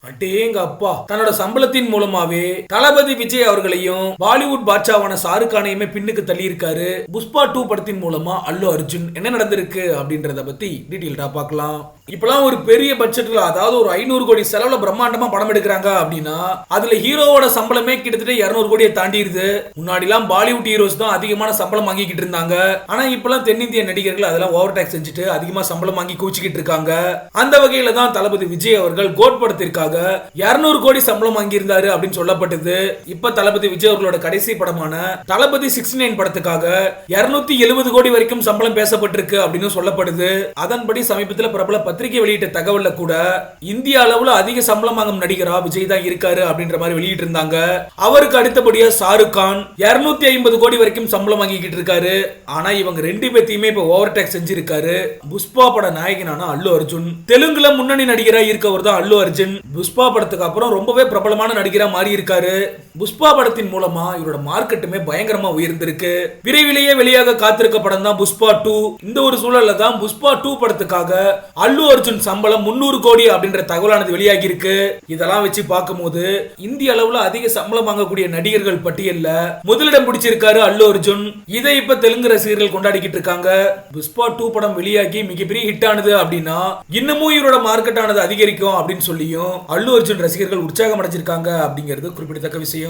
அடேங்க அப்பா, தன்னோட சம்பளத்தின் மூலமாவே தளபதி விஜய் அவர்களையும் பாலிவுட் பாட்சாவான ஷாருக் கானையுமே பின்னுக்கு தள்ளி இருக்காரு. புஷ்பா 2 படத்தின் மூலமா அல்லு அர்ஜுன். என்ன நடந்திருக்கு அப்படின்றத பத்தி டீடைல்டா பார்க்கலாம். இப்பெல்லாம் ஒரு பெரிய பட்ஜெட்ல, அதாவது ஒரு 500 கோடி செலவுல பிரம்மாண்டமா படம் எடுக்கிறாங்க அப்படின்னா அதுல ஹீரோவோட சம்பளமே கிட்டத்தட்ட 200 கோடியை தாண்டிடுது. முன்னாடி எல்லாம் பாலிவுட் ஹீரோஸ் தான் அதிகமான சம்பளம் வாங்கிக்கிட்டு இருந்தாங்க. ஆனா இப்பெல்லாம் தென்னிந்திய நடிகர்கள் அதெல்லாம் ஓவர் டாக்ஸ் செஞ்சுட்டு அதிகமா சம்பளம் வாங்கி கூச்சிக்கிட்டு இருக்காங்க. அந்த வகையில தான் தளபதி விஜய் அவர்கள் கோட் படத்திற்காக 200 கோடி சம்பளம் வாங்கியிருந்தாரு அப்படின்னு சொல்லப்பட்டது. இப்ப தளபதி விஜய் அவர்களோட கடைசி படமான தளபதி 69 படத்துக்காக 270 கோடி வரைக்கும் சம்பளம் பேசப்பட்டிருக்கு அப்படின்னு சொல்லப்படுது. அதன்படி சமீபத்தில் பிரபல பத்திரிகை வெளியிட்ட தகவல்ல கூட இந்திய அளவுல அதிக சம்பளம் வாங்கும் நடிகரா விஜய் தான் இருக்காரு அப்படின்ற மாதிரி வெளியிட்டு இருந்தாங்க. அவருக்கு அடுத்தபடியா ஷாருக் கான் 250 கோடி வரைக்கும் சம்பளம் வாங்கிக்கிட்டு இருக்காரு. ஆனா இவங்க ரெண்டு பேத்தையுமே இப்ப ஓவர் டேக் செஞ்சிருக்காரு. புஷ்பா பட நாயகனான அல்லு அர்ஜுன், தெலுங்குல முன்னணி நடிகரா இருக்கவர் தான் அல்லு அர்ஜுன். புஷ்பா படத்துக்கு அப்புறம் ரொம்பவே பிரபலமான நடிகரா மாறி இருக்காரு. புஷ்பா படத்தின் மூலமா இவரோட மார்க்கெட்டுமே பயங்கரமா உயர்ந்திருக்கு. விரைவிலேயே வெளியாக காத்திருக்க படம் தான் புஷ்பா 2. இந்த ஒரு சூழல்ல தான் புஷ்பா 2 படத்துக்காக அல்லு அர்ஜுன் சம்பளம் 300 கோடி அப்படின்ற தகவலானது வெளியாகி இருக்கு. இதெல்லாம் வச்சு பார்க்கும்போது இந்திய அளவுல அதிக சம்பளம் வாங்கக்கூடிய நடிகர்கள் பட்டியல்ல முதலிடம் பிடிச்சிருக்காரு அல்லு அர்ஜுன். இதை இப்ப தெலுங்கு ரசிகர்கள் கொண்டாடிக்கிட்டு இருக்காங்க. புஷ்பா 2 படம் வெளியாகி மிகப்பெரிய ஹிட் ஆனது அப்படின்னா இன்னமும் இவரோட மார்க்கெட் ஆனது அதிகரிக்கும் அப்படின்னு சொல்லியும் அல்லு அர்ஜுன் ரசிகர்கள் உற்சாகம் அடைஞ்சிருக்காங்க அப்படிங்கிறது குறிப்பிடத்தக்க விஷயம்.